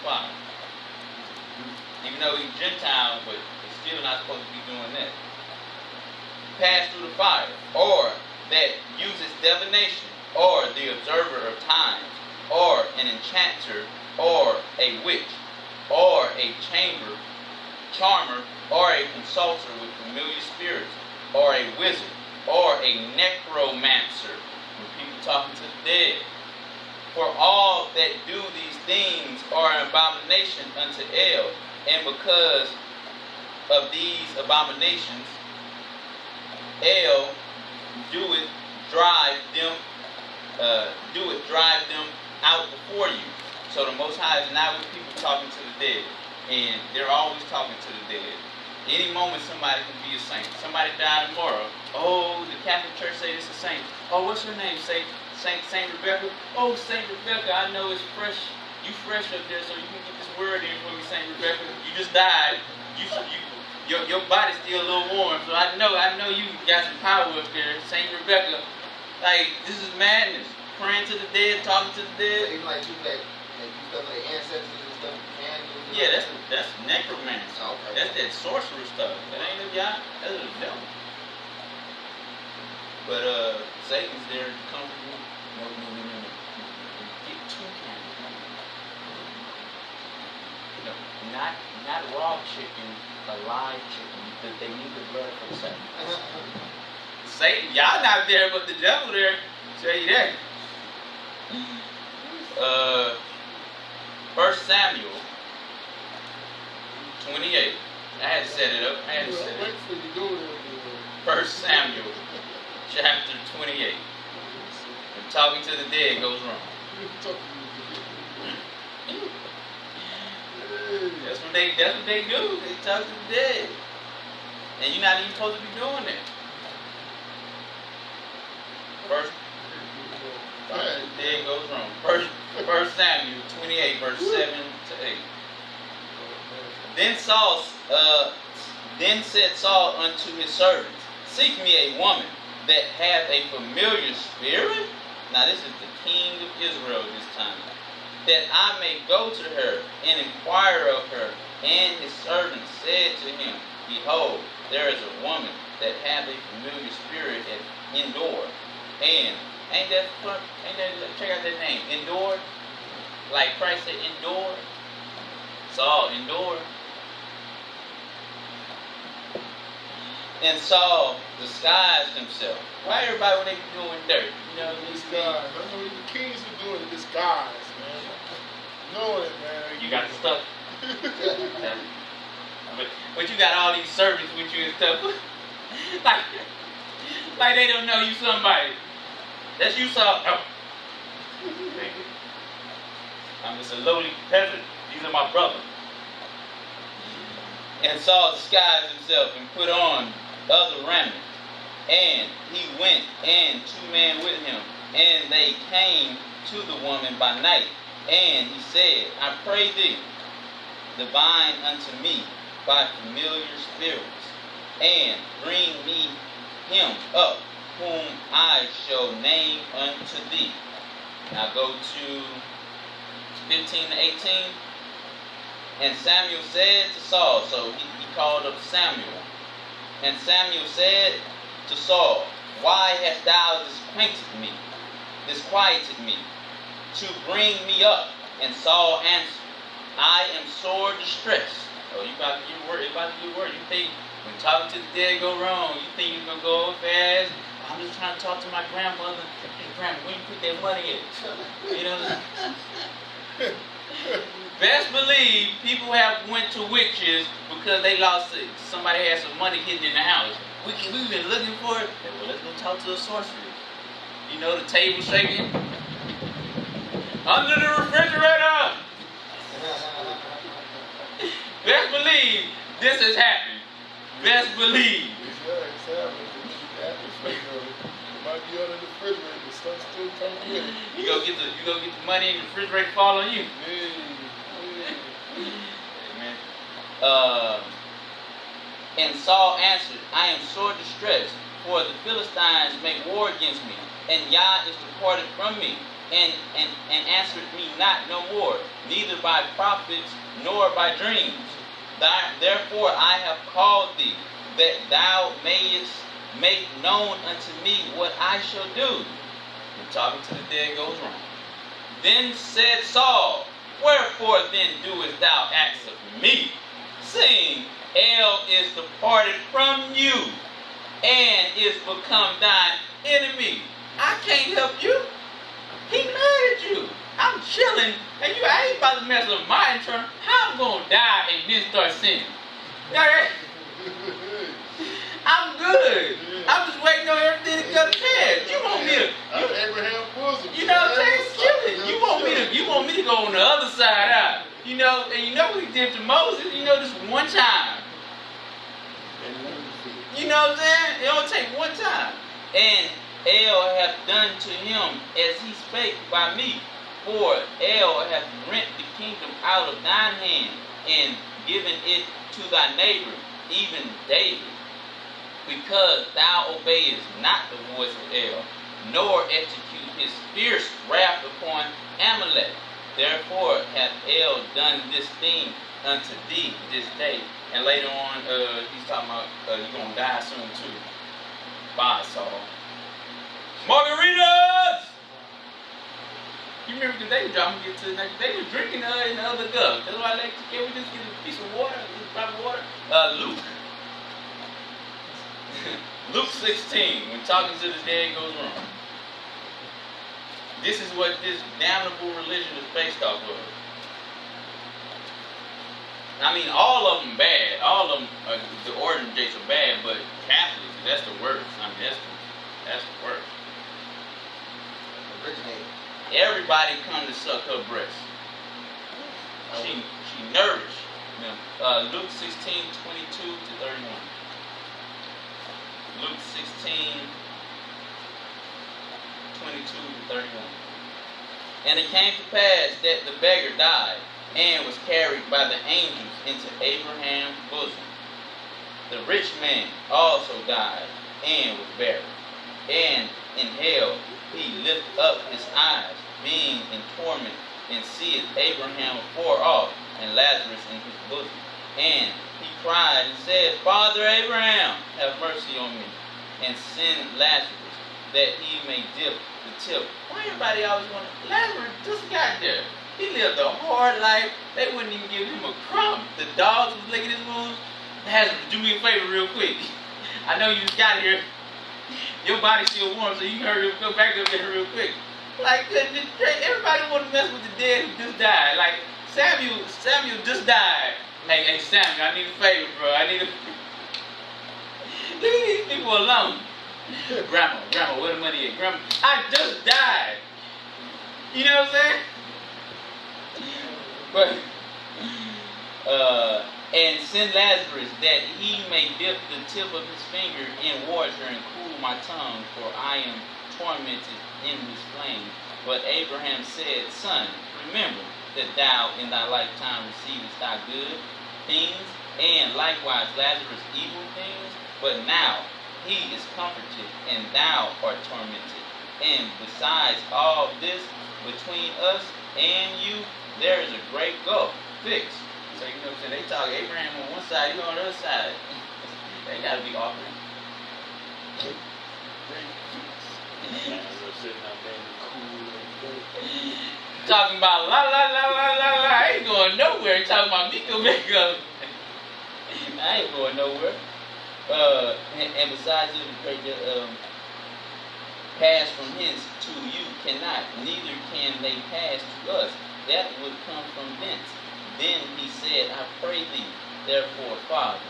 fire. Even though he's Gentile, but he's still not supposed to be doing that. Pass through the fire, or that uses divination, or the observer of times, or an enchanter, or a witch, or a charmer, or a consulter with familiar spirits, or a wizard, or a necromancer, with people talking to the dead. For all that do these things are an abomination unto El, and because of these abominations, El doeth drive them out before you. So the Most High is not with people talking to the dead, and they're always talking to the dead. Any moment somebody can be a saint. Somebody died tomorrow. Oh, the Catholic Church say it's a saint. Oh, what's her name? Saint Rebecca. Oh, Saint Rebecca, I know it's fresh. You fresh up there, so you can get this word in for me, Saint Rebecca. You just died. Your body's still a little warm, so I know you got some power up there, Saint Rebecca. Like, this is madness. Praying to the dead, talking to the dead. Even like people that do stuff like ancestors and stuff, candles. Yeah, that's necromancy. Oh, okay. That's that sorcerer stuff. That ain't a guy. That's a devil. But Satan's there to comfort you. No. Get 2 candles. No, not raw chicken, alive chicken, because they need the blood for the sacrifice. Satan, y'all not there, but the devil there. Tell you that. 1 Samuel 28. I had to set it up. 1 Samuel chapter 28. When talking to the dead goes wrong. That's what they do. They talk to the dead. And you're not even supposed to be doing that. First, the dead goes wrong. 1 Samuel 28, verse 7 to 8. Then said Saul unto his servants, Seek me a woman that hath a familiar spirit. Now this is the king of Israel this time. That I may go to her and inquire of her. And his servant said to him, Behold, there is a woman that hath a familiar spirit at Endor. And ain't that check out that name, Endor? Like Christ said, Endor. Saul, Endor. And Saul disguised himself. Why everybody when they be doing dirt? You know, disguise. I know the kings are doing the disguise, man. Knowing it, man. You got the stuff. But you got all these servants with you and stuff. like they don't know you somebody. That's you, Saul. Oh. I'm just a lowly peasant. These are my brothers. And Saul disguised himself and put on other raiment. And he went, and 2 men with him. And they came to the woman by night. And he said, I pray thee, divine unto me by familiar spirits, and bring me him up, whom I shall name unto thee. Now go to 15 to 18. And Samuel said to Saul, so he called up Samuel. And Samuel said to Saul, Why hast thou disquieted me, to bring me up? And Saul answered, I am sore distressed. Oh, you about to get worried. You think when talking to the dead go wrong, you think you're going to go fast? I'm just trying to talk to my grandmother. Hey, grandma, when you put that money in? You know what I'm saying? Best believe people have went to witches because they lost it. Somebody had some money hidden in the house. We've been looking for it. Well, let's go talk to a sorcerer. You know, the table shaking. Under the refrigerator. Best believe this has happened. Best believe. It's happening. It might be under the refrigerator, but stuff's still coming with it. You go get the money and the refrigerator fall on you. Amen. And Saul answered, I am sore distressed, for the Philistines make war against me, and Yah is departed from me. and answered me not no more, neither by prophets nor by dreams. Therefore I have called thee, that thou mayest make known unto me what I shall do. And talking to the dead goes wrong. Then said Saul, wherefore then doest thou acts of me, seeing El is departed from you, and is become thine enemy? I can't help you. He mad at you. I'm chilling, and I ain't about to mess up my internal. How I'm gonna die and then start sinning? I'm good. I'm just waiting on everything to go to pass. You want me to? Abraham's bosom. You know what I'm saying? Chilling. You want me to go on the other side out? You know, and you know what he did to Moses. You know, this one time. You know what I'm saying? It only take one time. And El hath done to him as he spake by me. For El hath rent the kingdom out of thine hand, and given it to thy neighbor, even David, because thou obeyest not the voice of El, nor execute his fierce wrath upon Amalek. Therefore hath El done this thing unto thee this day. And later on, he's talking about you're going to die soon too. Bye, Saul. Margaritas! You remember because they were dropping it to the next. They were drinking in the other cup. That's why I like to, can we just get a piece of water, a drop of water? Luke. Luke 16, when talking to the dead goes wrong. This is what this damnable religion is based off of. I mean, all of them bad. All of them, the ordinary Jays are bad, but Catholics, that's the worst. I mean, that's the worst. Everybody come to suck her breast. She nourished them. Luke 16, 22 to 31. Luke 16, 22 to 31. And it came to pass that the beggar died, and was carried by the angels into Abraham's bosom. The rich man also died, and was buried. And in hell he lifted up his eyes, being in torment, and seeth Abraham afar off, and Lazarus in his bosom. And he cried and said, Father Abraham, have mercy on me, and send Lazarus, that he may dip the tip. Why everybody always want to? Lazarus just got there. He lived a hard life. They wouldn't even give him a crumb. The dogs was licking his wounds. Lazarus, do me a favor real quick. I know you just got here. Your body's still warm, so you can hurry up, go back up there real quick. Like, everybody want to mess with the dead who just died. Like, Samuel just died. Hey, Samuel, I need a favor, bro. I need a... Leave these people alone. Grandma, where the money at? Grandma, I just died. You know what I'm saying? But, and send Lazarus, that he may dip the tip of his finger in water and cool my tongue, for I am tormented in this flame. But Abraham said, Son, remember that thou in thy lifetime receivest thy good things, and likewise Lazarus evil things. But now he is comforted, and thou art tormented. And besides all this, between us and you, there is a great gulf fixed. So you know what I'm saying? They talk Abraham on one side, you on the other side. They gotta be offering. Talking about la la la la la la. I ain't going nowhere. Talking about me go back up. I ain't going nowhere. And besides this, pass from hence to you cannot, neither can they pass to us. That would come from thence. Then he said, I pray thee, therefore, Father,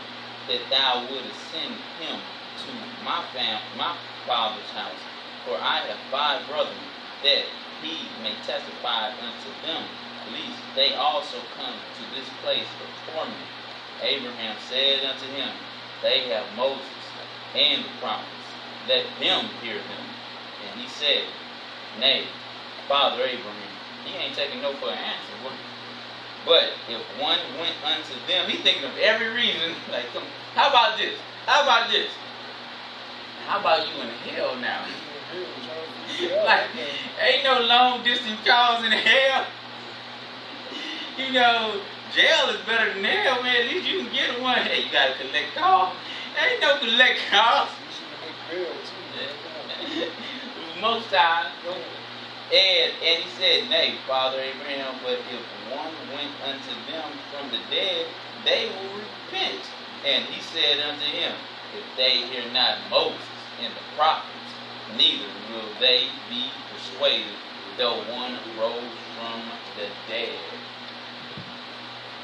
that thou wouldest send him to my father's house, for I have 5 brethren, that he may testify unto them, lest they also come to this place of torment. Abraham said unto him, They have Moses and the prophets, let them hear them. And he said, Nay, Father Abraham. He ain't taking no for an answer. But if one went unto them, he thinking of every reason. Like, how about this? How about this? How about you in hell now? Like, ain't no long distance calls in hell. You know, jail is better than hell, man. At least you can get one. Hey, you gotta collect calls. Ain't no collect calls. Most times. And he said, nay, Father Abraham, but if one went unto them from the dead, they will repent. And he said unto him, if they hear not Moses and the prophets, neither will they be persuaded, though one rose from the dead.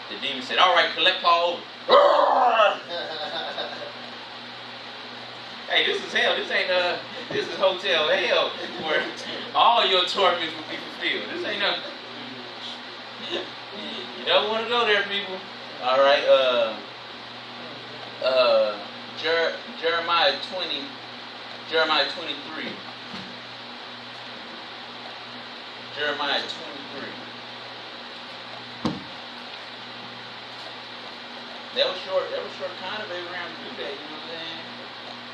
The demon said, all right, collect Paul over. Hey, this is hell. This ain't this is hotel hell where all your torments will be fulfilled. This ain't nothing. You don't want to go there, people. All right. Jeremiah 23. Jeremiah 23. That was short kind of Abraham to do that, you know what I'm saying?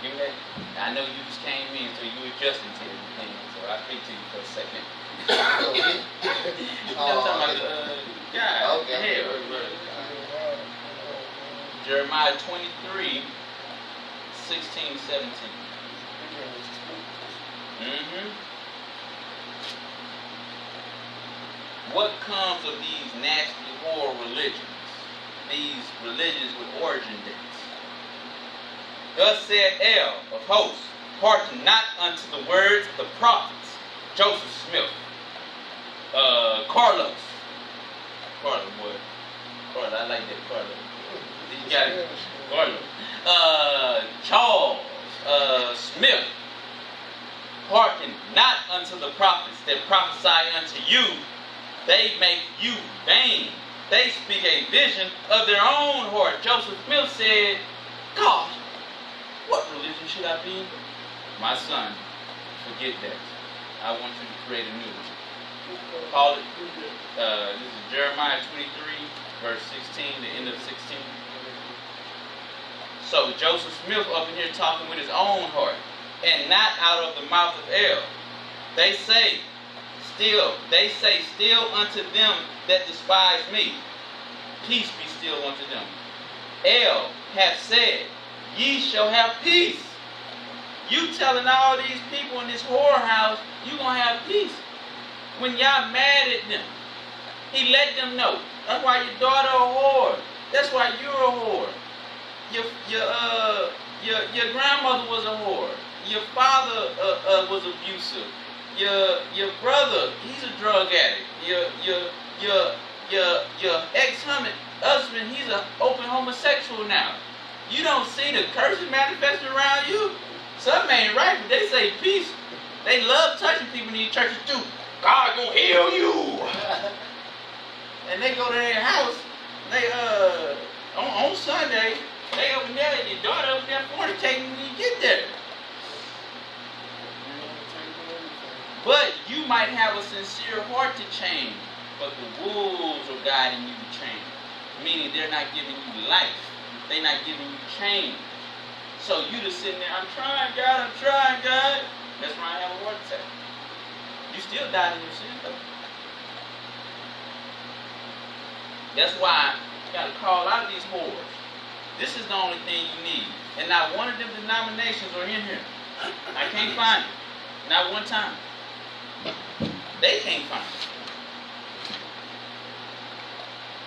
Give that. I know you just came in, so you adjusting to everything, so I'll speak to you for a second. I'm talking about the guy. Okay. Hell, Jeremiah 23, 16, 17. What comes of these nasty whore religions? These religions with origin dates. Thus said El of hosts, hearken not unto the words of the prophets. Joseph Smith, Carlos, boy, Carlos, I like that Carlos. You got it, Carlos. Charles Smith, hearken not unto the prophets that prophesy unto you. They make you vain. They speak a vision of their own heart. Joseph Smith said, God, what religion should I be? My son, forget that. I want you to create a new one. Call it, this is Jeremiah 23, verse 16, the end of 16. So Joseph Smith up in here talking with his own heart, and not out of the mouth of El. They say still unto them that despise me, peace be still unto them. El hath said, ye shall have peace. You telling all these people in this whorehouse, you gonna have peace. When y'all mad at them, he let them know. That's why your daughter a whore. That's why you're a whore. Your grandmother was a whore. Your father was abusive. Your brother, he's a drug addict. Your ex-husband, he's an open homosexual now. You don't see the curses manifesting around you? Something ain't right, but they say peace. They love touching people in these churches too. God gonna heal you. And they go to their house, they on Sunday, they over there, your daughter over there fornicating when you get there. But you might have a sincere heart to change, but the wolves are guiding you to change. Meaning they're not giving you life. They're not giving you change. So you just sitting there, I'm trying, God. That's why I have a heart attack. You still died in your sin, though. That's why you got to call out these whores. This is the only thing you need. And not one of them denominations are in here. I can't find it. Not one time. They can't find it.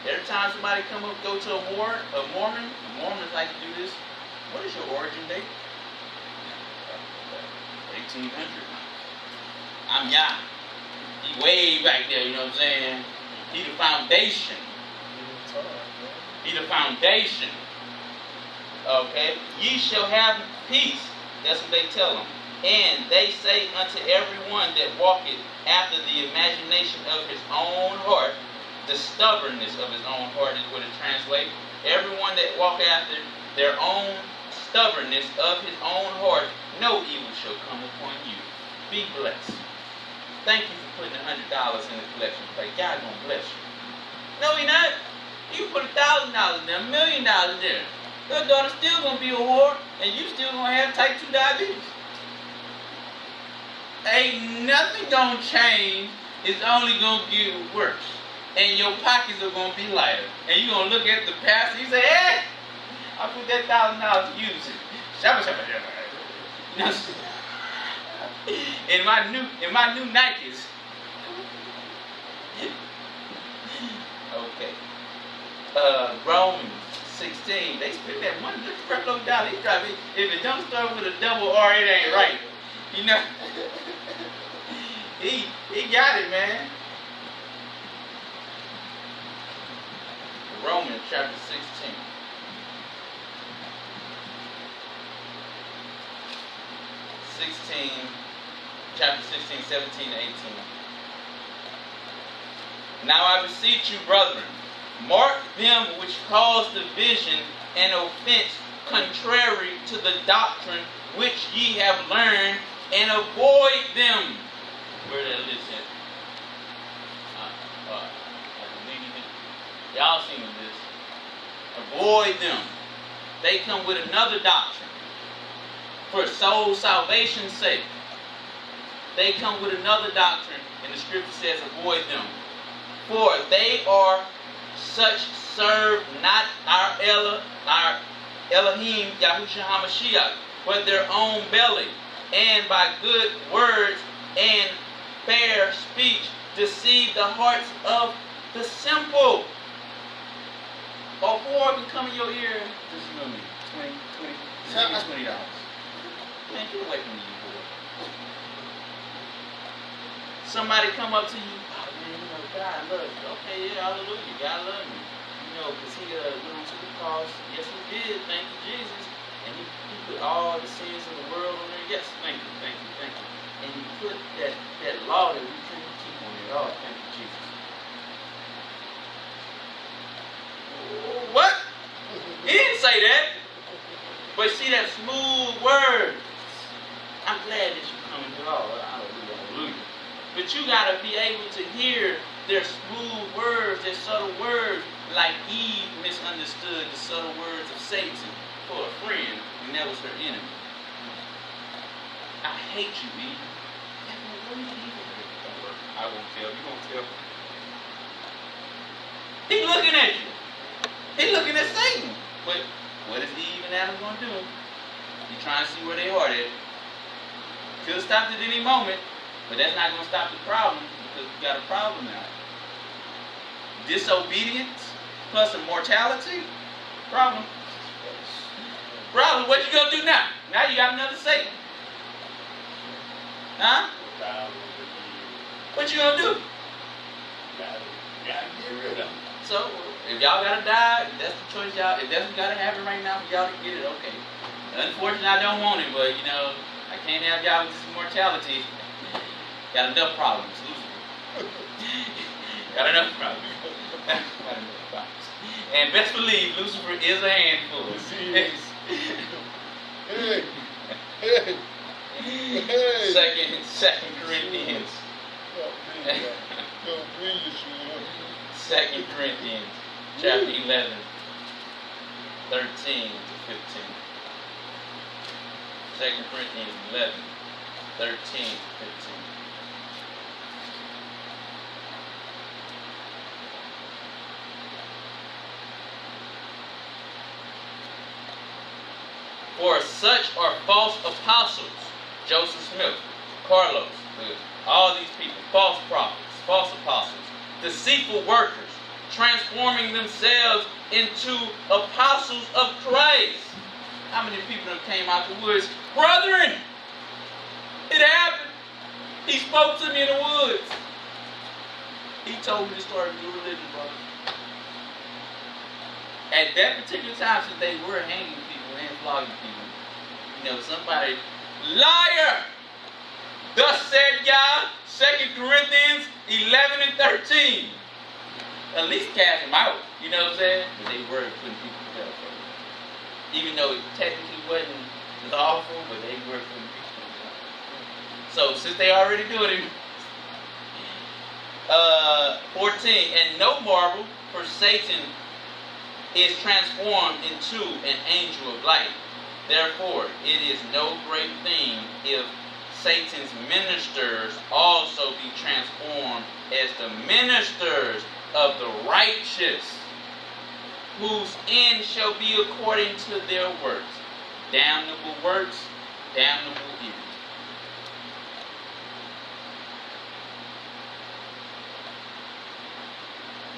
Every time somebody come up, go to a Mormon, Mormons like to do this. What is your origin date? 1800. I'm Yah. He way back there, you know what I'm saying? He the foundation. He the foundation. Okay? Ye shall have peace. That's what they tell them. And they say unto everyone that walketh after the imagination of his own heart, the stubbornness of his own heart is what it translates. Everyone that walk after their own stubbornness of his own heart, no evil shall come upon you. Be blessed. Thank you for putting $100 in the collection plate. God gonna bless you. No, he not. You put $1,000 there, $1 million there. Your daughter's still gonna be a whore, and you still gonna have type 2 diabetes. ain't nothing gonna change. It's only gonna get worse. And your pockets are gonna be lighter. And you're gonna look at the pastor, you say, hey, I put that $1,000 to use it. Shabba, shabba, shabba. You know, in my new Nikes. Okay. Romans 16. They spend that money. Look at Creflo Dollar. He drive it. If it don't start with a double R, it ain't right. You know. He got it, man. Romans chapter 16. Chapter 16, 17, 18. Now I beseech you, brethren, mark them which cause division and offense contrary to the doctrine which ye have learned, and avoid them. Where that list at? I believe it. Y'all seen this. Avoid them. They come with another doctrine. For soul salvation's sake. They come with another doctrine, and the scripture says, avoid them. For they are such serve not our Elohim, Yahushua HaMashiach, but their own belly, and by good words and fair speech deceive the hearts of the simple. Or boy can come in your ear, just you know me, $20. Man, get away from me, you boy. Somebody come up to you, oh man, you know, God loves you. Okay, yeah, hallelujah, God loves me. You know, because he went to the cross. Yes, he did. Thank you, Jesus. And he put all the sins of the world on there. Yes, thank you, thank you, thank you. And he put that law that we couldn't keep on there. Oh, thank you, Jesus. What? He didn't say that. But see that smooth word. I'm glad that you come into all. Hallelujah, hallelujah. But you got to be able to hear their smooth words, their subtle words, like Eve misunderstood the subtle words of Satan for a friend, and that was her enemy. I hate you, Eve. I won't tell. You won't tell. He's looking at you. He's looking at Satan. But what is Eve and Adam going to do? He's trying to see where they are at. Could have stopped at any moment, but that's not going to stop the problem, because we got a problem now. Disobedience plus immortality? Problem. Problem. What you going to do now? Now you got another Satan. Huh? What you going to do? Gotta get rid of them. So, if y'all got to die, if that's the choice y'all, if that's what got to happen right now for y'all to get it, okay. Unfortunately, I don't want it, but, you know, I can't have y'all with this immortality. Got enough problems. Got enough problems. And best believe Lucifer is a handful. Hey. Second Corinthians. 2 Corinthians chapter 11, 13 to 15. 2 Corinthians 11, 13 to 15. For such are false apostles, Joseph Smith, Carlos, all these people, false prophets, false apostles, deceitful workers, transforming themselves into apostles of Christ. How many people that came out the woods? Brethren, it happened. He spoke to me in the woods. He told me to start a new religion, brother. At that particular time, since they were hanging people and flogging people, you know, somebody, liar! Thus said Yah, 2 Corinthians 11 and 13. At least cast them out, you know what I'm saying? But they were putting people to death. Even though it technically wasn't lawful, but they were putting people to death. So, since they already doing it, 14, and no marvel, for Satan is transformed into an angel of light. Therefore, it is no great thing if Satan's ministers also be transformed as the ministers of the righteous, whose end shall be according to their works. Damnable works, damnable end.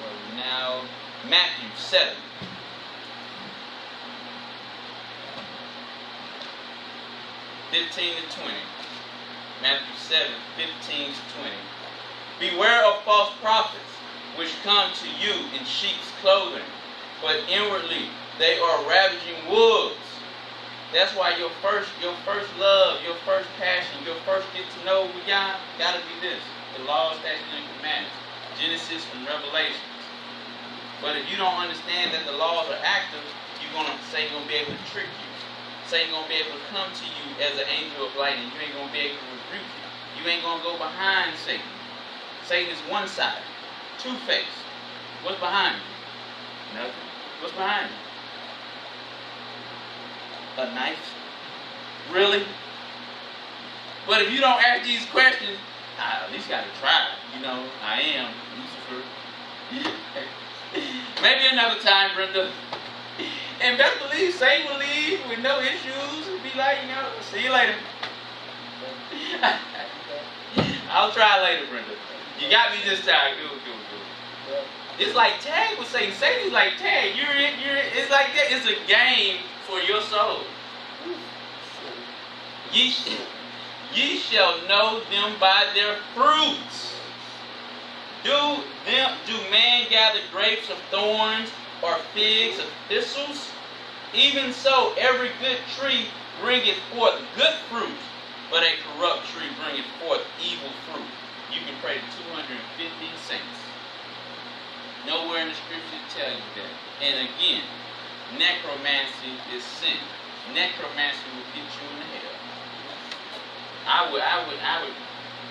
Well, now, Matthew 7. (15 to 20). Matthew 7, 15 to 20. Beware of false prophets, which come to you in sheep's clothing, but inwardly they are ravaging wolves. That's why your first love, your first passion, your first get to know with God, gotta be this: the laws, statutes, and commandments. Genesis and Revelations. But if you don't understand that the laws are active, Satan's gonna be able to trick you. Satan's gonna be able to come to you as an angel of light, and you ain't gonna be able to rebuke you. You ain't gonna go behind Satan. Satan is one-sided, two-faced. What's behind you? Nothing. What's behind you? A knife? Really? But if you don't ask these questions, I at least got to try. I am Lucifer. Maybe another time, Brenda. And best believe Satan will leave with no issues and be like, see you later. I'll try later, Brenda. You got me this time. Good. It's like tag with Satan. Satan's like tag. You're in. It's like that. It's a game for your soul. Ye shall know them by their fruits. Do man gather grapes of thorns or figs of thistles? Even so, every good tree bringeth forth good fruit, but a corrupt tree bringeth forth evil fruit. You can pray to 250 saints. Nowhere in the scripture tell you that. And again, necromancy is sin. Necromancy will get you in hell. I would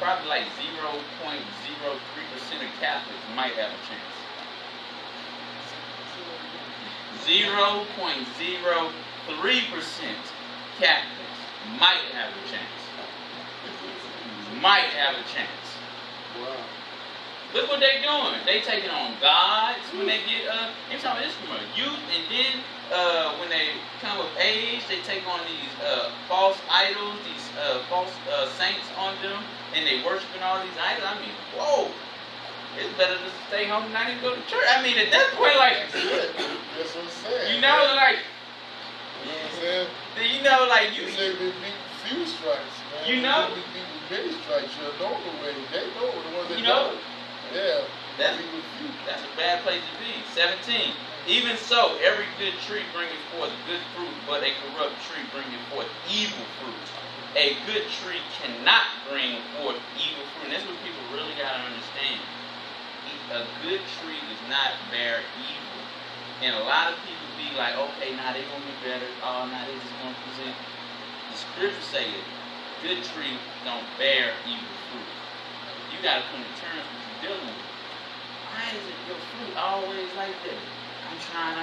probably like 0.03% of Catholics might have a chance. 0.03% Catholics might have a chance. Might have a chance. Wow. Look what they doing. They taking on gods when they get you're talking about this commercial. Youth, and then when they come of age, they take on these false idols, these false saints on them, and they worshiping all these idols. I mean, whoa. It's better to stay home and not even go to church. I mean, at that point, like, that's what I'm saying. Like, you know what I'm saying? Like you. They beat few strikes, man. They beat with many strikes. You know the way. They know the ones that don't. Yeah. That's a bad place to be. 17. Even so, every good tree bringeth forth good fruit, but a corrupt tree bringeth forth evil fruit. A good tree cannot bring forth evil fruit. And that's what people really got to understand. A good tree does not bear evil. And a lot of people be like, okay, now they're going to be better. Oh, now they're just going to present. The scriptures say that good tree don't bear evil fruit. You got to come to terms with what you're dealing with. Why is it your fruit always like that? I'm trying.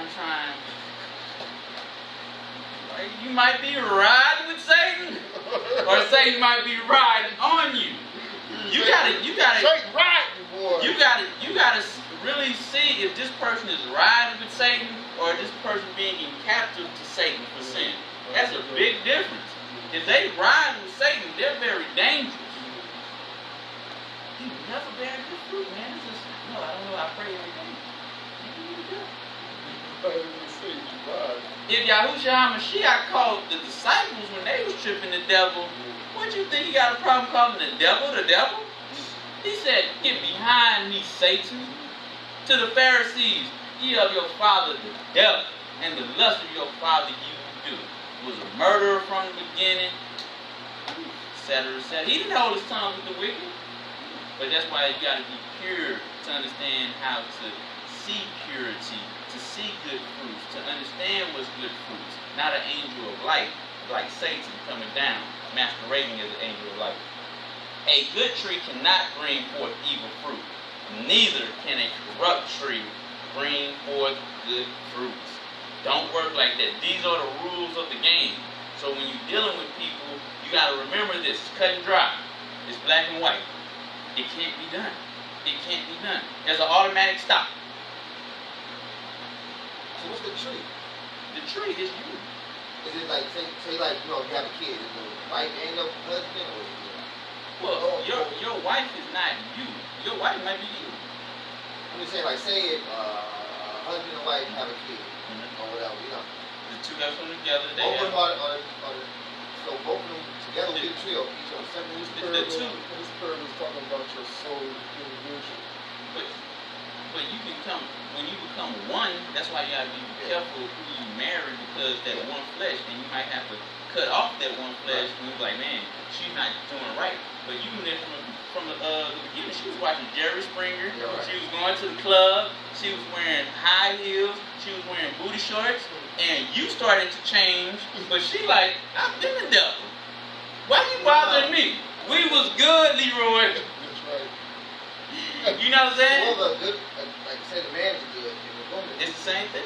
Like, you might be riding with Satan, or Satan might be riding on you. You gotta really see if this person is riding with Satan or this person being in captive to Satan for sin. That's a big difference. If they ride with Satan, they're very dangerous. You never bear good fruit, man. It's just, I don't know. I pray every day. If Yahushua HaMashiach called the disciples when they was tripping the devil, what you think he got a problem calling the devil the devil? He said, get behind me, Satan. To the Pharisees, ye of your father the devil, and the lust of your father you do. Was a murderer from the beginning, etc., etc. He didn't hold his tongue with the wicked. But that's why you got to be pure to understand how to see purity, to see good fruits, to understand what's good fruits. Not an angel of light, like Satan coming down, masquerading as an angel of light. A good tree cannot bring forth evil fruit. Neither can a corrupt tree bring forth good fruits. Don't work like that. These are the rules of the game. So when you're dealing with people, you got to remember this. It's cut and dry. It's black and white. It can't be done. It can't be done. There's an automatic stop. So what's the tree? The tree is you. Is it like, say like, you know, you have a kid, is the wife and the husband, or is it? Well, your wife is not you. Your wife might be you. I'm just saying, like, say if husband and wife have a kid, or whatever, you know. The two guys come together. They both have, of them so both of them together with the trio, each on separate. This parable is talking about your soul individual. But you become, when you become one, that's why you gotta be careful who you marry, because that one flesh, and you might have to cut off that one flesh, and you're like, man, she's not doing right. But you knew that from the beginning. She was watching Jerry Springer. Yeah, right. She was going to the club. She was wearing high heels. She was wearing booty shorts. And you started to change, but she like, I've been the devil. Why you bothering me? We was good, Leroy. That's right. You know what I'm saying? Well, good, like you said, the man is good, and the woman. It's the same thing.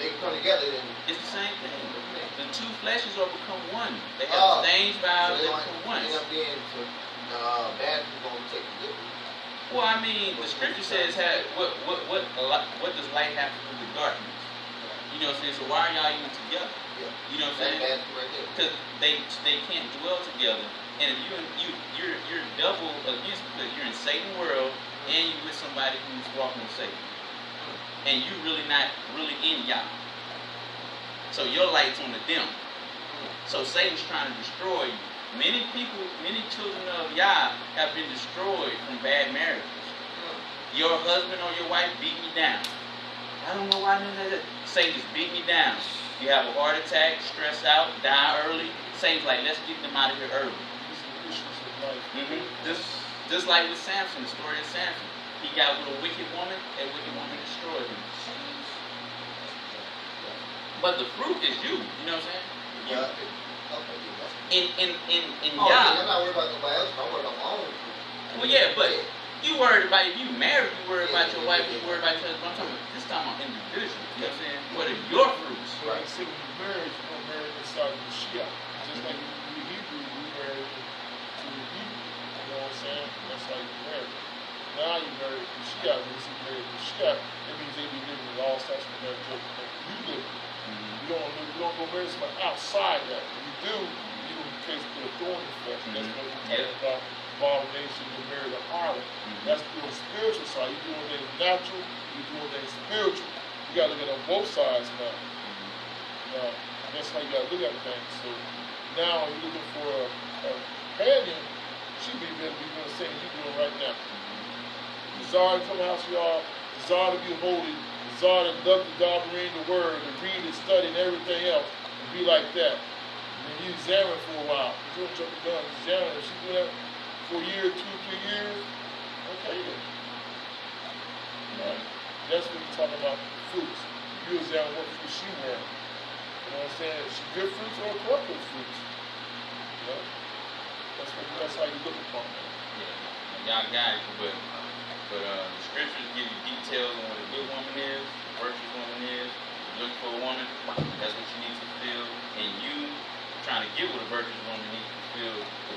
They can come together and. It's the same thing. The two fleshes are become one. They have strange vows. So they become one. End up being bad people gonna take the good. Well, I mean, the scripture says, what does light have to do with darkness? You know what I'm saying? So why are y'all even together? Yeah. You know what I'm saying? That's bad right there. Because they can't dwell together. And if you're double against, because you're in Satan's world and you're with somebody who's walking with Satan. And you're really not really in Yah. So your light's on the dim. So Satan's trying to destroy you. Many people, many children of Yah have been destroyed from bad marriages. Your husband or your wife beat you down. I don't know why Satan's beat me down. You have a heart attack, stress out, die early. Satan's like, let's get them out of here early. Just like with Samson, the story of Samson. He got with a wicked woman, and wicked woman destroyed him. But the fruit is you. You know what I'm saying? You. In Yah. Yah. I'm not worried about nobody else. I'm worried about my own. Well, yeah, but you worried about, if you married, you worried about your wife, you worried about your husband. I'm talking about this time on individual. You know what I'm saying? What are your fruits? Right. See, when you marry, you're going to marry inside the Shia. Just like you Hebrew, you married to the Hebrew. You know what I'm saying? That's how you marry. Now you marry the Shia. When you marry the Shia, it means they be living with all sorts of marriage that you live with. You don't go marry somebody outside that. When you do, you in case put a thorn in the flesh. That's what we're talking about. Abomination, you marry the harlot. That's doing spiritual side. You're doing things natural, you're doing things spiritual. You gotta look at on both sides now. Now, that's how you gotta look at things. So now you're looking for a companion, she be doing the same you're doing right now. Desire to come to the house of y'all, desire to be holy, desire to love the God, read the word, and read and study and everything else, and be like that. And then you examine for a while. You don't jump the gun, examine. If she do that for a year, 2, 3 years, okay then. Right. That's what you're talking about, fruits. You examine what fruit she wearing. You know what I'm saying? Is she good fruits or corrupted fruits? You know? That's how you look upon it. Yeah, y'all got it, but the scriptures give you details on what a good woman is, a virtuous woman is. Look for a woman, that's what you need to feel, and you trying to get what a virtuous woman needs to feel the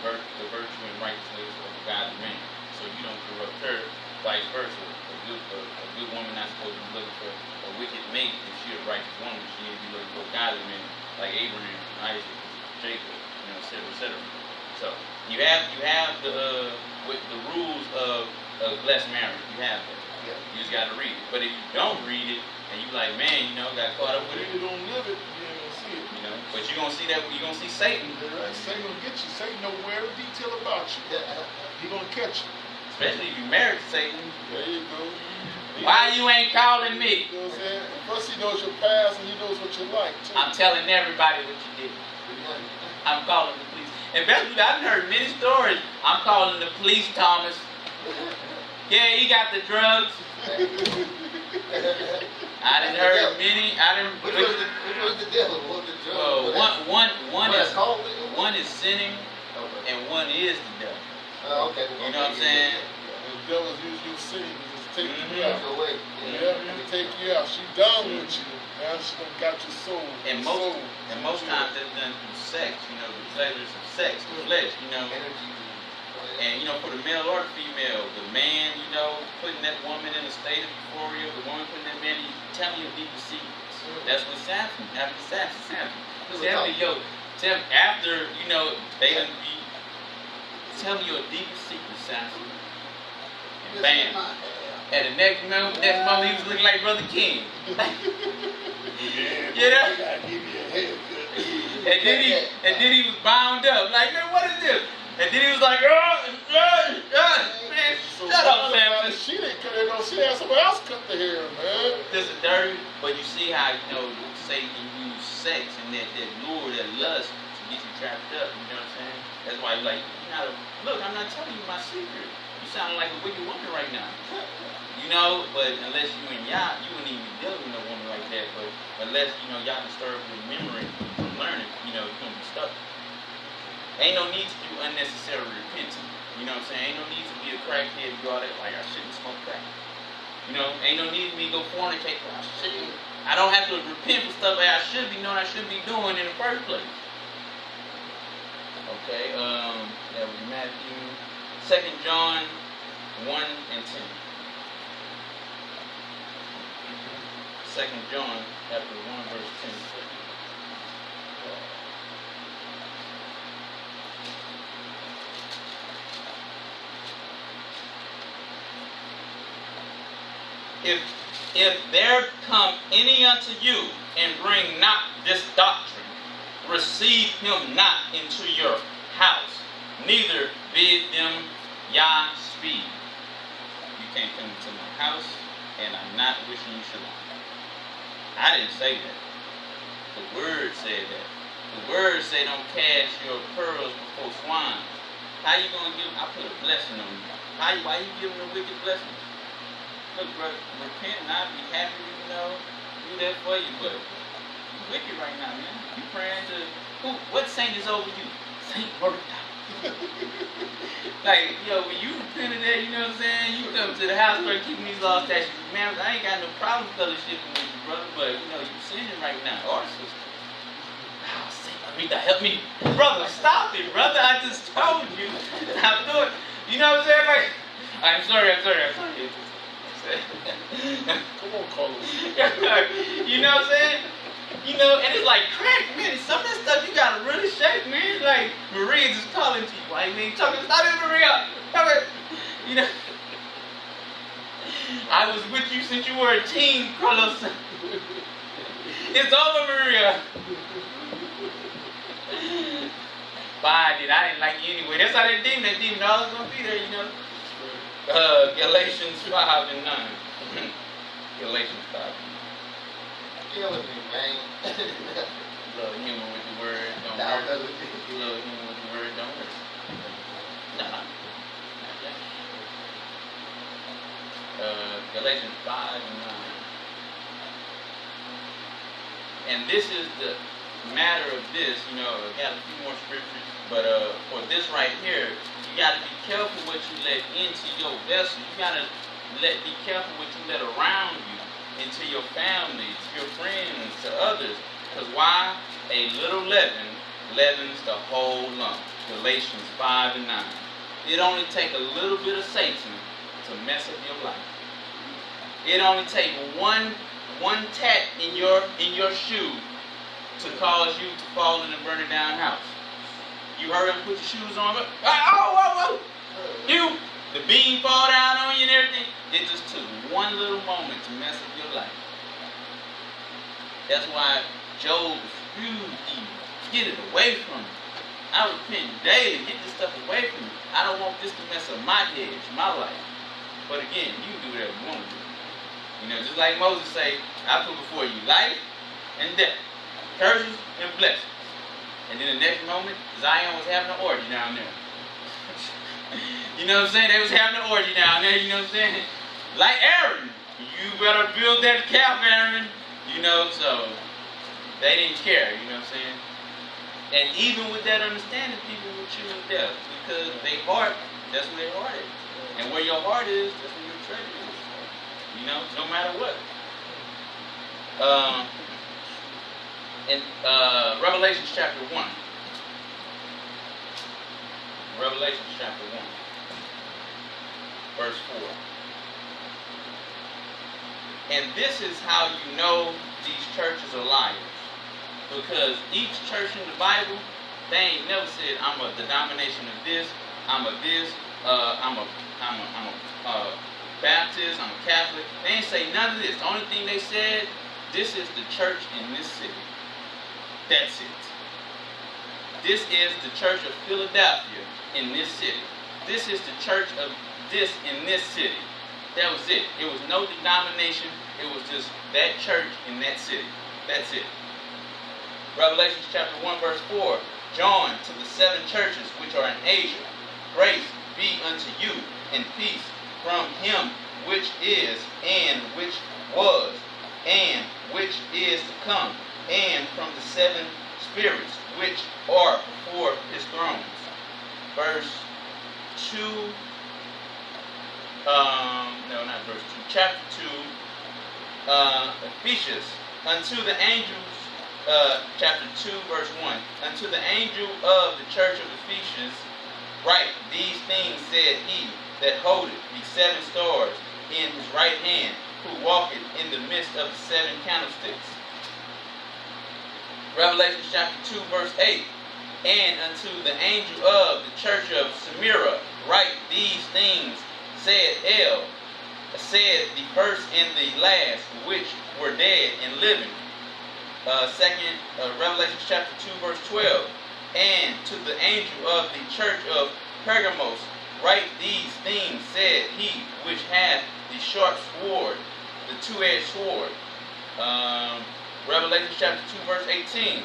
virtue and righteousness of a godly man, so you don't corrupt her. Vice versa, a good woman not supposed to be looking for a wicked mate. If she's a righteous woman, she needs to be looking for a godly man like Abraham, Isaac, Jacob, you know, etc., etc. So you have the with the rules of blessed marriage. You have that. Yeah. You just got to read it. But if you don't read it and you like, man, you know, got caught up with it. If you don't live it, you ain't gonna see it. You know, but you're gonna see that. You're gonna see Satan. Right. Satan gonna get you. Satan know every detail about you. He gonna catch you. Especially if you married to Satan. There you go. Why you ain't calling me? You know what I'm saying? First he knows your past and he knows what you like too. I'm telling everybody what you did. I'm calling the police. And best believe, I've heard many stories. I'm calling the police, Thomas. Yeah, he got the drugs. I didn't heard many. Which was the devil? What was the drug? One is sinning, and one is the devil. Okay. You know what I'm saying? The devil's usually sinning because it's take you Take out. you away. Yeah, to take you out. She done with you. Now she done got your soul. And most times that's done through sex, you know, the pleasures of sex, the flesh, you know. Energy. And, you know, for the male or the female, the man, you know, putting that woman in a state of euphoria, the woman putting that man, telling your deepest secrets. That's what Samson, after Samson. Tell me, after, you know, they done be, tell me your deepest secret, Samson. And bam. And the next moment, he was looking like Brother King. You know? And then he was bound up, like, man, what is this? And then he was like, man, shut up, Samson. She didn't cut it off. She had somebody else cut the hair, man. This is dirty, but you see how, you know, Satan use sex and that lure, that lust to get you trapped up, you know what I'm saying? That's why you're like, look, I'm not telling you my secret. You sound like a wicked woman right now. You know, but unless you and y'all, you wouldn't even be dealing with a woman like that, but unless, you know, y'all disturb your memory from learning, you know, you're going to be stuck. Ain't no need to do unnecessary repenting. You know what I'm saying? Ain't no need to be a crackhead and go out there like I shouldn't smoke crack. You know, ain't no need for me to go fornicate. I don't have to repent for stuff that I should be knowing I should be doing in the first place. Okay, that was Matthew, 2 John 1 and 10. 2 John chapter 1 verse 10. If there come any unto you and bring not this doctrine, receive him not into your house, neither bid them Yah speed. You can't come into my house, and I'm not wishing you shalom. I didn't say that. The word said that. The word said don't cast your pearls before swine. How you gonna give? I put a blessing on you. Why you giving a wicked blessing? Look, brother, repent and I'll be happy, you know, do that for you, but you wicked right now, man. You praying to who? What saint is over you? Saint Mordecai. Like, yo, when you repent of that, you know what I'm saying? You come to the house, start keeping these laws, statutes. Man, I ain't got no problem fellowshipping with you, brother, but, you know, you sinning right now. Or sister. Oh, Saint Marita, help me. Brother, stop it, brother. I just told you I'm doing. You know what I'm saying? Like, I'm sorry. Come on, Carlos. You know what I'm saying? You know, and it's like crack, man. Some of that stuff you gotta really shake, man. Like Maria just calling to you. Why you ain't talking? Stop it, Maria. Stop it. You know, I was with you since you were a teen, Carlos. It's over, Maria. Bye, dude. I didn't like you anyway. That's how that demon always gonna be there, you know. Galatians 5 and 9. Galatians 5 and 9. Killing me, man. Little human with the word don't hurt. Little human with the word don't hurt. Nah, not yet. Galatians 5 and 9. And this is the matter of this, you know, I got a few more scriptures, but for this right here, you got to be careful what you let into your vessel. You got to be careful what you let around you, into your family, to your friends, to others. Because why? A little leaven leavens the whole lump. Galatians 5 and 9. It only take a little bit of Satan to mess up your life. It only take one tat in your shoe to cause you to fall in a burning down house. You hurry up and put your shoes on, but the beam fall down on you and everything. It just took one little moment to mess up your life. That's why Job refused evil. Get it away from me. I repent daily. Get this stuff away from me. I don't want this to mess up my hedge, my life. But again, you can do whatever you want to do. You know, just like Moses say, I put before you life and death, curses and blessings. And then the next moment, Zion was having an orgy down there. You know what I'm saying? They was having an orgy down there, you know what I'm saying? Like Aaron, you better build that calf, Aaron. You know, so they didn't care, you know what I'm saying? And even with that understanding, people would choose death because they heart, that's where their heart is. And where your heart is, that's where your treasure is. no matter what. In Revelation chapter 1. Revelation chapter 1. Verse 4. And this is how you know these churches are liars. Because each church in the Bible, they ain't never said, I'm a denomination of this, I'm a this, I'm a Baptist, I'm a Catholic. They ain't say none of this. The only thing they said, this is the church in this city. That's it. This is the church of Philadelphia in this city. This is the church of this in this city. That was it. It was no denomination. It was just that church in that city. That's it. Revelation chapter 1 verse 4. John, to the 7 churches which are in Asia, grace be unto you and peace from him which is, and which was, and which is to come, and from the 7 spirits which are before his thrones. Verse 2, no, not verse 2, chapter 2, Ephesians, unto the angels, chapter 2, verse 1, unto the angel of the church of Ephesians, write, these things said he that holdeth the 7 stars in his right hand, who walketh in the midst of the 7 candlesticks. Revelation chapter 2, verse 8, and unto the angel of the church of Smyrna, write, these things said the first and the last, which were dead and living. Revelation chapter 2, verse 12, and to the angel of the church of Pergamos, write, these things said he which hath the sharp sword, the two-edged sword. Revelation chapter 2, verse 18,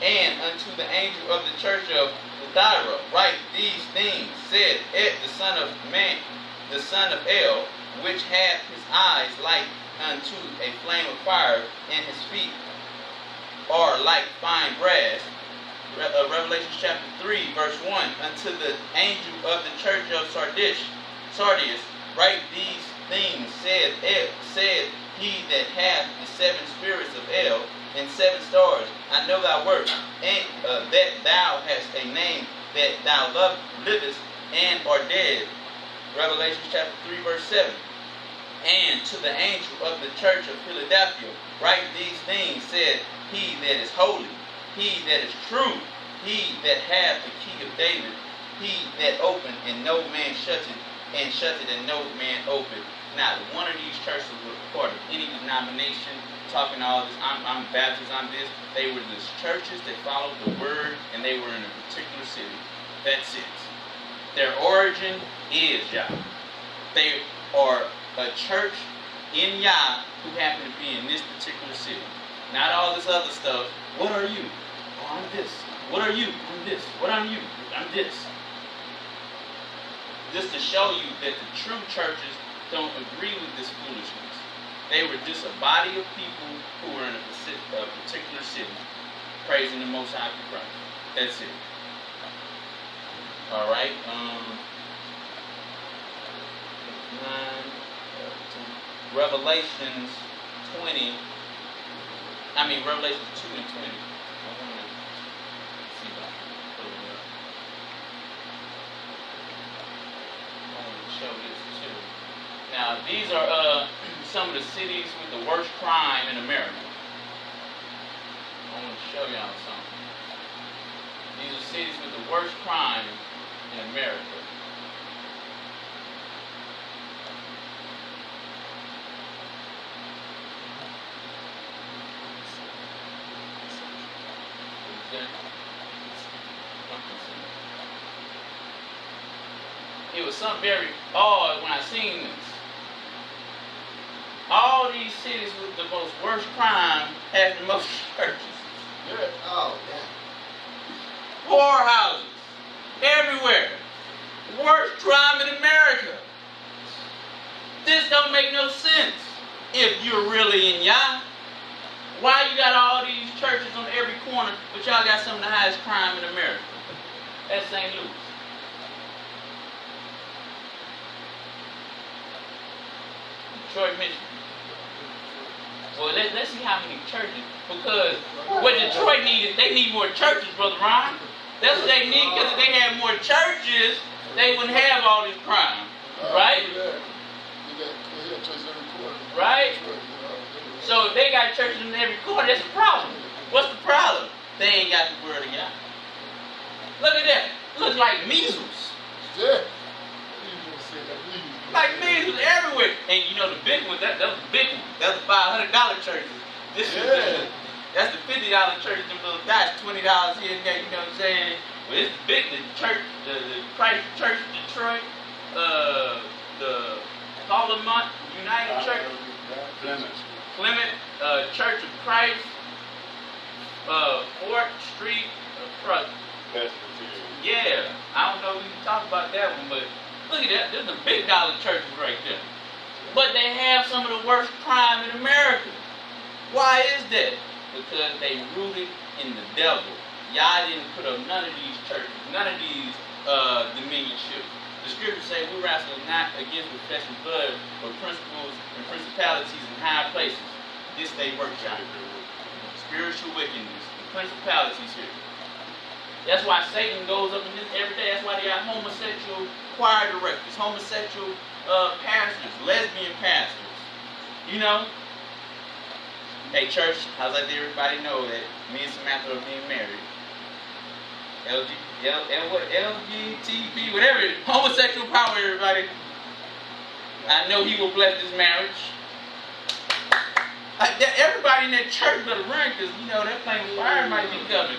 and unto the angel of the church of Thyatira, write, these things said the son of man, the son of El, which hath his eyes like unto a flame of fire, and his feet are like fine brass. Revelation chapter 3, verse 1, unto the angel of the church of Sardis, write, these things said he that hath the 7 spirits of El and 7 stars. I know thy works, and that thou hast a name, that thou livest and art dead. Revelation chapter 3, verse 7. And to the angel of the church of Philadelphia, write, these things said he that is holy, he that is true, he that hath the key of David, he that opened and no man shutteth, and shutteth and no man opened. Not one of these churches was part of any denomination, talking all this, I'm Baptist, I'm this. They were just churches that followed the word, and they were in a particular city. That's it. Their origin is Yah. They are a church in Yah who happen to be in this particular city. Not all this other stuff. What are you? Oh, I'm this. What are you? I'm this. What are you? I'm this. Just to show you that the true churches don't agree with this foolishness. They were just a body of people who were in a particular city, praising the Most High for Christ. That's it. All right. Revelations 2 and 20. I want to see if I can pull it up. I want to show this too. Now, these are some of the cities with the worst crime in America. I want to show y'all something. These are cities with the worst crime in America. It was something very odd when I seen this. All these cities with the most worst crime have the most churches. Yeah. Oh, yeah. Whorehouses everywhere. Worst crime in America. This don't make no sense if you're really in Yah. Why you got all these churches on every corner, but y'all got some of the highest crime in America? That's St. Louis. Detroit, Michigan. Well, let's see how many churches. Because what Detroit needed, they need more churches, Brother Ron. That's what they need, because if they had more churches, they wouldn't have all this crime. Right? Right? So if they got churches in every corner, that's a problem. What's the problem? They ain't got the word of God. Look at that. Looks like measles. Yeah. Like measles everywhere. And you know the big one, that was the big one. That's the $500 churches. This is that's the $50 church, them little dots, $20 here and there, you know what I'm saying? But it's the big, the church, the Christ Church Detroit, the Parliament United Church, Clement Church of Christ, 4th Street, yeah, I don't know if we can talk about that one, but look at that, there's the big dollar churches right there. But they have some of the worst crime in America. Why is that? Because they rooted in the devil. Y'all didn't put up none of these churches, none of these dominionships. The scriptures say we wrestle not against the flesh and blood, but principles and principalities in high places. This they workshop. Spiritual wickedness, the principalities here. That's why Satan goes up in this every day. That's why they got homosexual choir directors, homosexual pastors, lesbian pastors. You know? Hey church, I'd like everybody know that me and Samantha are being married. LGBT, whatever it is, homosexual power, everybody. I know he will bless this marriage. Everybody in that church better run, because you know that flame of fire might be coming.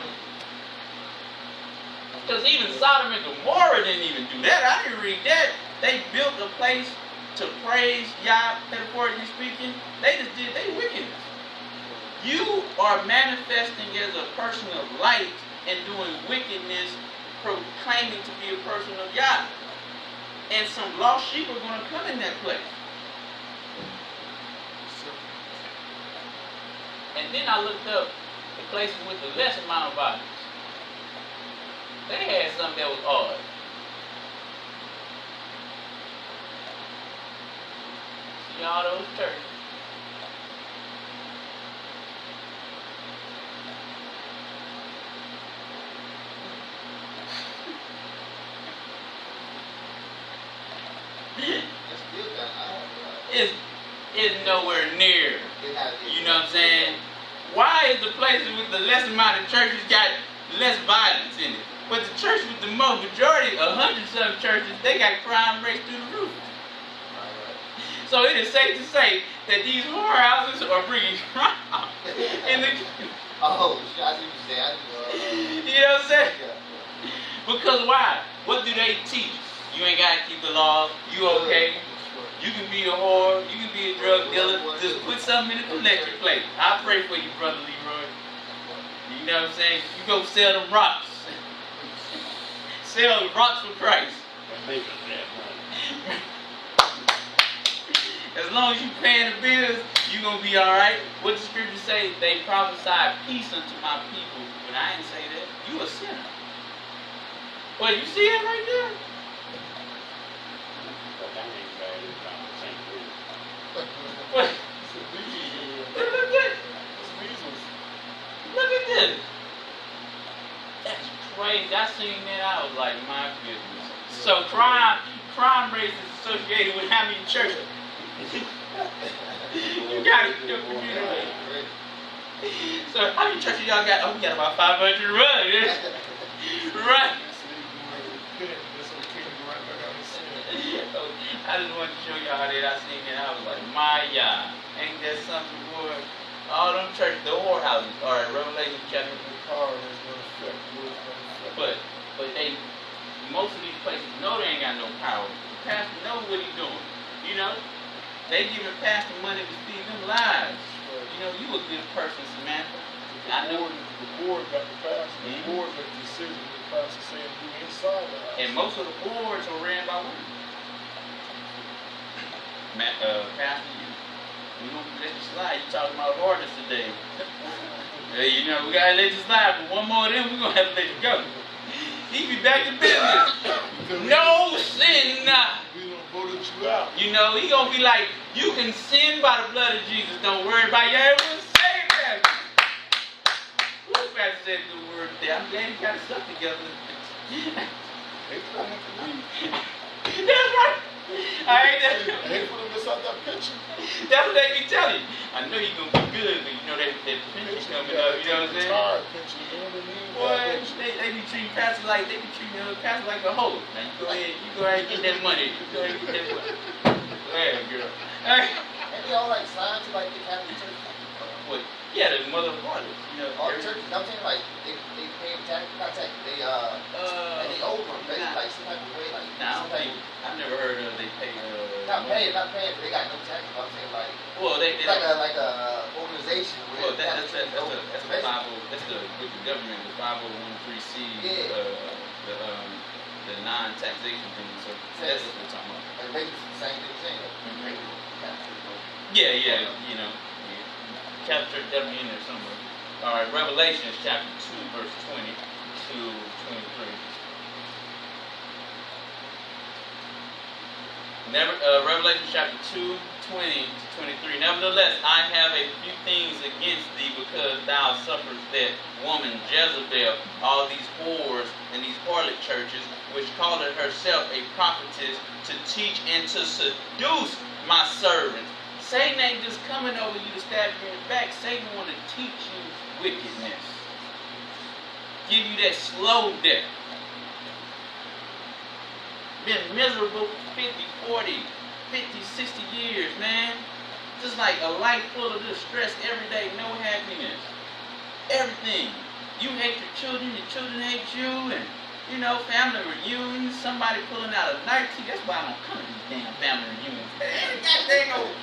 Because even Sodom and Gomorrah didn't even do that. I didn't read that. They built a place to praise Yah, metaphorically speaking. They just did their wickedness. You are manifesting as a person of light and doing wickedness, proclaiming to be a person of Yah. And some lost sheep are going to come in that place. And then I looked up the places with the less amount of violence. They had something that was odd. See all those churches. It's nowhere near. You know what I'm saying? Why is the places with the less amount of churches got less violence in it? But the church with the most majority, 100-some churches, they got crime rates through the roof. So it is safe to say that these whorehouses are bringing crime in the community. Oh, I see what you're saying. You know what I'm saying? Because why? What do they teach? You ain't got to keep the law. You okay. You can be a whore. You can be a drug dealer. Just put something in the collection plate. I pray for you, Brother Leroy. You know what I'm saying? You go sell them rocks. Sell rocks for Christ. As long as you paying the bills, you're going to be alright. What the scriptures say, they prophesied peace unto my people. But I didn't say that. You a sinner. Well, you see it right there? What? Look at this. Look at this. That's crazy. I seen that. I was like, my goodness. So crime rates is associated with how many churches? You got it in your community. So how many churches y'all got? Oh, we got about 500 runs. Right. I just wanted to show y'all that I seen that. I was like, my Yah. Ain't that something, boy? All them churches, the whorehouses. All right, Revelation chapter 3. But they, most of these places know they ain't got no power. The pastor knows what he's doing. You know? They giving pastor money to feed them lives. You know, you a good person, Samantha. I know. The board got the pastor. The board makes the decision. The pastor saying do inside the house. And most of the boards are ran by women. Pastor, we gonna let you slide. You talking about orders today. You know, we gotta let you slide, but one more of them, we're gonna have to let you go. He be back to business. No sin. We don't vote put you out. You know, he gonna be like, you can sin by the blood of Jesus. Don't worry about it. Yeah, it was saved that. Who's about to say the word there? I'm glad he got his stuff together. That's right. I ain't that. They put him inside that picture. That's what they be telling you. I know you're gonna be good, but you know that pension coming up. You know what I'm saying? Picture, you know what I mean? Boy, they be treating pastors like pastor like a hoe. Now you go ahead and get that money. You go ahead and get that money. Go ahead, girl. And they all like signed to like the Catholic Church. What? Yeah, the mother of harlots. You know, All churches, I'm saying like they pay tax, not tax, they and they owe them. They like some type of way, like nah, some type of, I've never heard of they pay. not paying, but they got no tax. But I'm saying like, well, they it's like a organization where well, that's the Bible. That's with the government, the 501c, yeah. the non-taxation thing. So that's what we're talking about. And basically the same thing. Yeah, you know. Catholic Church definitely in there somewhere. All right, Revelations chapter 2, verse 20 to 23. Revelation chapter 2, 20 to 23. Nevertheless, I have a few things against thee, because thou sufferest that woman Jezebel, all these whores and these harlot churches, which calleth herself a prophetess, to teach and to seduce my servants. Satan ain't just coming over you to stab you in the back. Satan want to teach you wickedness. Give you that slow death. Been miserable for 50, 40, 50, 60 years, man. Just like a life full of distress every day, no happiness. Everything. You hate your children hate you, and you know, family reunions, somebody pulling out a knife. See, that's why I don't come to these damn family reunions. That thing over.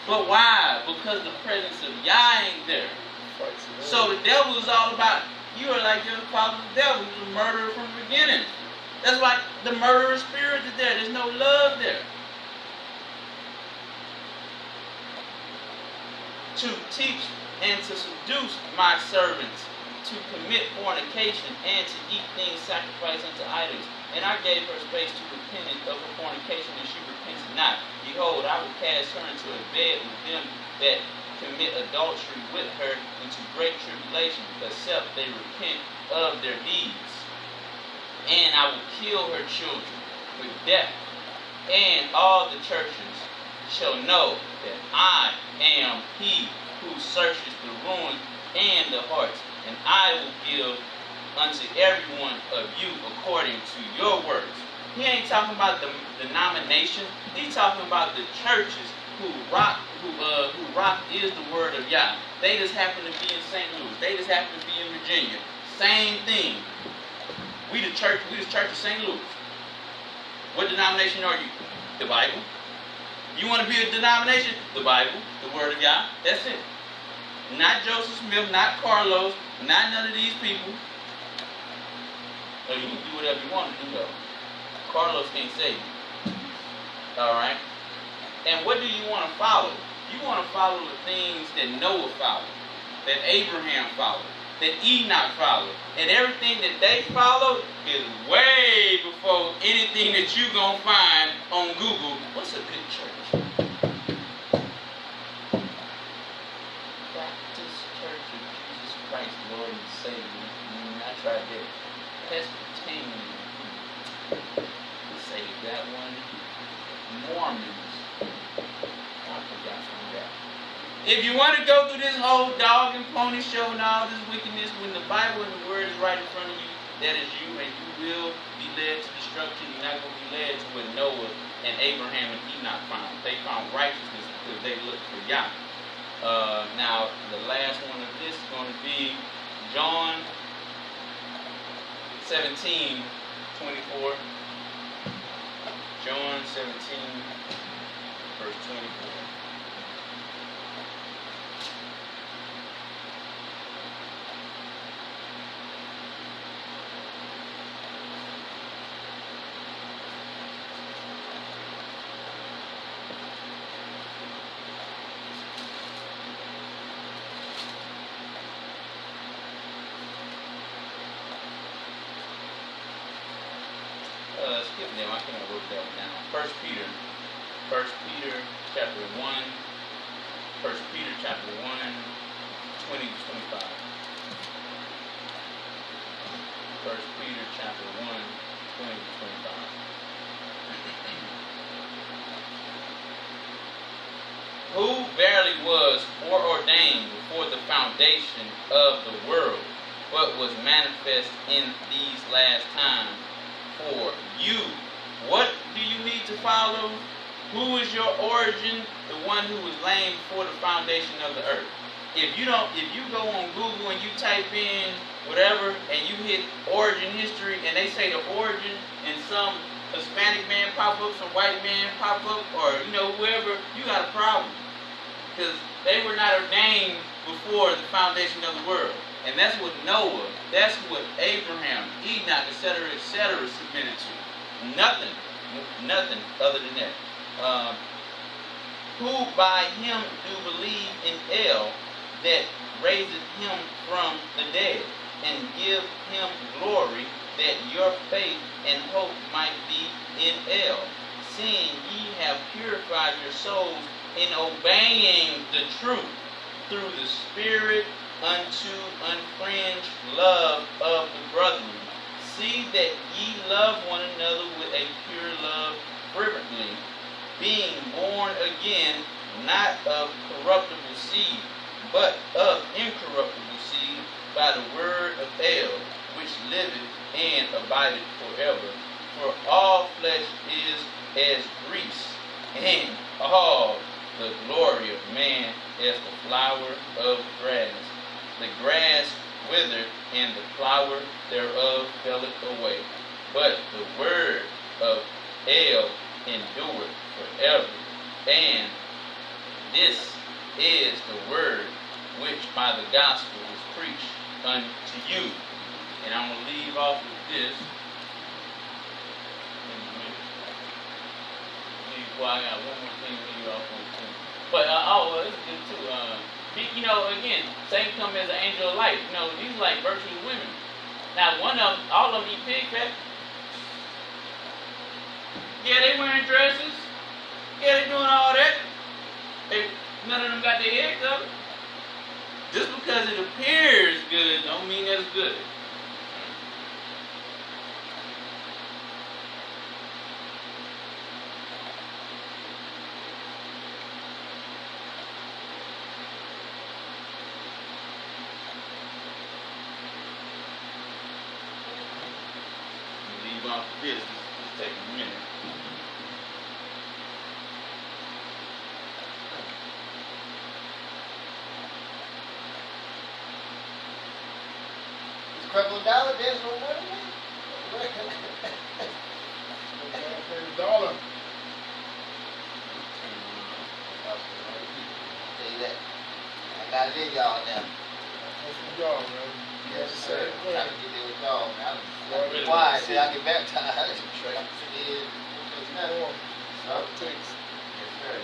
But why? Because the presence of Yah ain't there. So the devil is all about, you are like your father the devil. He was a murderer from the beginning. That's why the murderous spirit is there. There's no love there. To teach and to seduce my servants, to commit fornication, and to eat things sacrificed unto idols. And I gave her space to repent of her fornication, and she repented not. Behold, I will cast her into a bed with them that commit adultery with her into great tribulation, except they repent of their deeds. And I will kill her children with death. And all the churches shall know that I am he who searches the ruins and the hearts, and I will give unto every one of you according to your works. He ain't talking about the denomination. He's talking about the churches who rock is the word of Yah. They just happen to be in St. Louis. They just happen to be in Virginia. Same thing. We the church of St. Louis. What denomination are you? The Bible. You want to be a denomination? The Bible, the word of Yah. That's it. Not Joseph Smith, not Carlos, not none of these people. So you can do whatever you want to do though. Carlos can't save you. Alright? And what do you want to follow? You want to follow the things that Noah followed, that Abraham followed, that Enoch followed. And everything that they followed is way before anything that you're going to find on Google. What's a good church? Baptist Church of Jesus Christ, Lord and Savior. I tried that. Presbyterian. Say that one. Mormons. I forgot from that. If you want to go through this whole dog and pony show and all this wickedness, when the Bible and the Word is right in front of you, that is you, and you will be led to destruction. You're not going to be led to what Noah and Abraham and Enoch found. They found righteousness because they looked for Yah. Now, the last one of this is going to be John 17, 24. John 17, verse 24. skip them. I can't wrote that one down. First Peter chapter 1. First Peter chapter 1, 20 to 25. First Peter chapter 1, 20 to 25. Who verily was foreordained before the foundation of the world, but was manifest in these last times for you. What do you need to follow? Who is your origin? The one who was slain before the foundation of the earth. If you go on Google and you type in whatever and you hit origin history and they say the origin and some Hispanic man pop up, some white man pop up, or whoever, you got a problem. Because they were not ordained before the foundation of the world. And that's what Noah, that's what Abraham, Enoch, etc., submitted to. Nothing other than that. Who by him do believe in El, that raiseth him from the dead, and give him glory, that your faith and hope might be in El, seeing ye have purified your souls in obeying the truth through the Spirit unto unfringed love of the brethren. See that ye love one another with a pure love fervently, being born again, not of corruptible seed, but of incorruptible seed, by the word of El, which liveth and abideth forever. For all flesh is as grease, and all the glory of man as the flower of grass. The grass withered, and the flower thereof falleth away. But the word of El endureth forever. And this is the word which by the gospel was preached unto you. And I'm going to leave off with this. Well, I got one more thing to leave off on too. But, this is good too. Again, Satan come as an angel of light. These are like virtuous women. Now, all of them eat pig fat. Yeah, they wearing dresses. Yeah, they doing all that. None of them got their head covered. Just because it appears good, don't mean that's good. Leave off this. Just take a minute. $2 there's no money. $1. Tell you that. I got it in y'all now. That's for y'all, man. Yes, sir. Same I thing. can get there with y'all, man. Well, I'm quiet till I get baptized. All it takes. Yes, sir.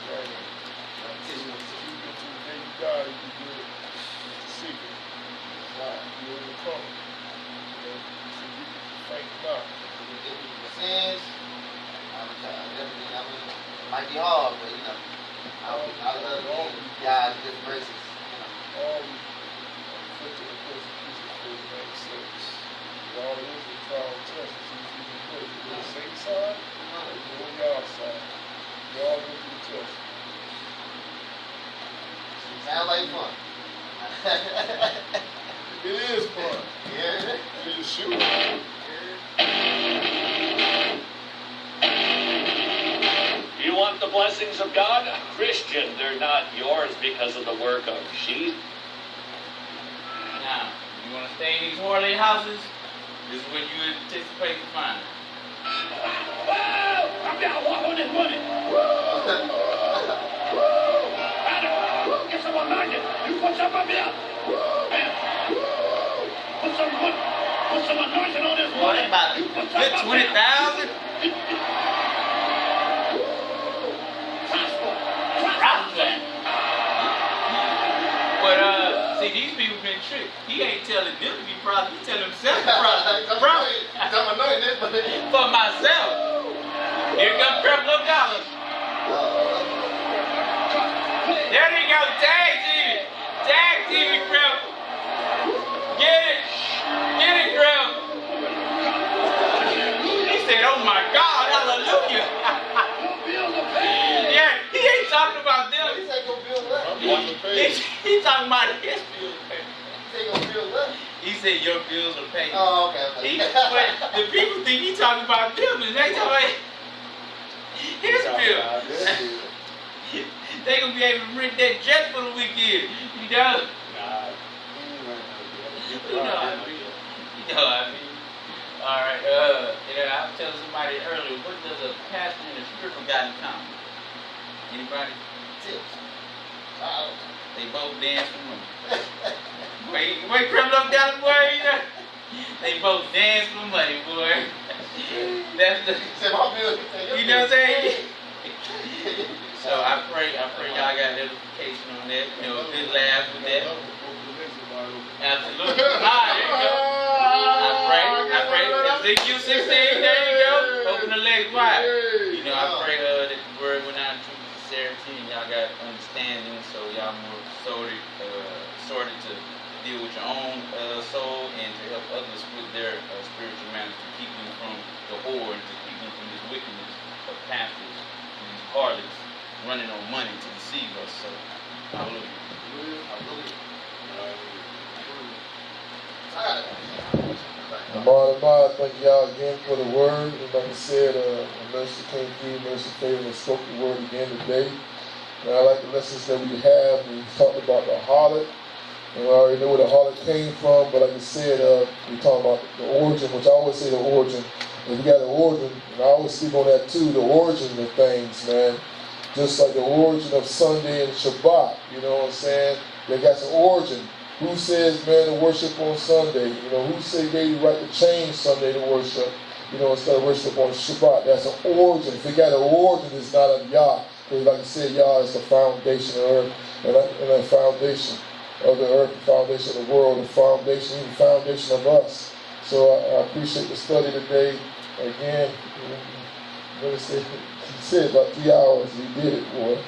Right. Until you get to the day you die, you can do it. It's the secret. You overcome it. So you can fight not. The sins, it might be hard, but I love God's good graces. All afflicted with persecution for his name's sake. All it is trial and test to see if you can do it. You go to Satan's side, or you go on God's side. You all go through the test. Sound like fun. It is fun. Yeah. You just shoot. You want the blessings of God? Christian, they're not yours because of the work of sheep. Now, you want to stay in these Harley houses? This is what you anticipate to find. Whoa! I'm down walk on this money. Get someone like it. You put some up here. Put some anointing on this Boy, money. they about a good 20,000. Prosper. But See, these people been tricked. He ain't telling them to be prosperous. He telling himself to prosper. For myself. Here comes $2 dollars. There they go. Tag team. Tag team, Crump. Get it. Get it, Crump. He said, oh my God, hallelujah. Yeah, he ain't talking about them. He said go build what? He's talking about his bills. He said go build what? He said your bills are paid. Oh, okay. But the people think he talking about them, and they talking about his bill. They gonna be able to rent that jet for the weekend. You know? You know what I mean? You know what I mean? All right. I was telling somebody earlier. What does a pastor and a spiritual guy in common? Anybody? Tips. They both dance for money. Wait, criminal down, boy. You know? They both dance for money, boy. That's the. You know what I'm saying? So I pray y'all got edification on that. You know, good laugh with that. Absolutely. There you go. I pray. Ezekiel 16, there you go. Open the legs wide. You know, I pray that the word went out in truth and sincerity, and y'all got understanding, so y'all more sorted to deal with your own soul and to help others with their spiritual matters, to keep them from the whore and to keep them from this wickedness of pastors and these harlots running on money to deceive us. So, hallelujah. Amar, thank y'all again for the word. And like I said, Minister came through, Minister Favor, and spoke the word again today. And I like the lessons that we have. We talked about the harlot. And we already know where the harlot came from, but like I said, we talked about the origin, which I always say the origin. If you got the origin, and I always speak on that too, the origin of things, man. Just like the origin of Sunday and Shabbat, you know what I'm saying? They got some origin. Who says, man, to worship on Sunday? You know, who say they right to change Sunday to worship, you know, instead of worship on Shabbat? That's an origin. If you got an origin, it's not a Yah. Because like I said, Yah is the foundation of earth, and the foundation of the earth, the foundation of the world, the foundation, even the foundation of us. So I appreciate the study today. Again, he said about 3 hours, he did it, boy.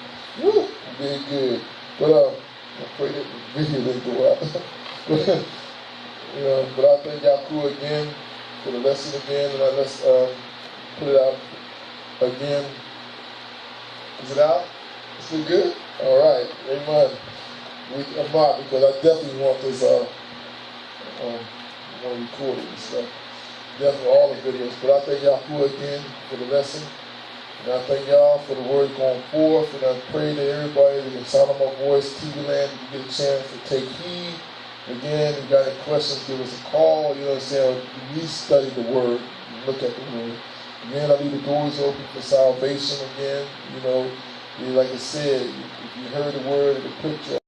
Woo, he did good. But I pray that the video didn't go out. You know, but I thank Yaku again for the lesson again, and let's put it out again. Is it out? Is it good? All right, amen. I'm not, because I definitely want this want to record it and stuff. Definitely all the videos. But I thank Yaku again for the lesson. And I thank y'all for the word going forth. And I pray that everybody that can sound of my voice, TV land, you get a chance to take heed. Again, if you got any questions, give us a call. You know what I'm saying? We study the word. Look at the word. Again, I leave the doors open for salvation again. You know, like I said, if you heard the word of the picture,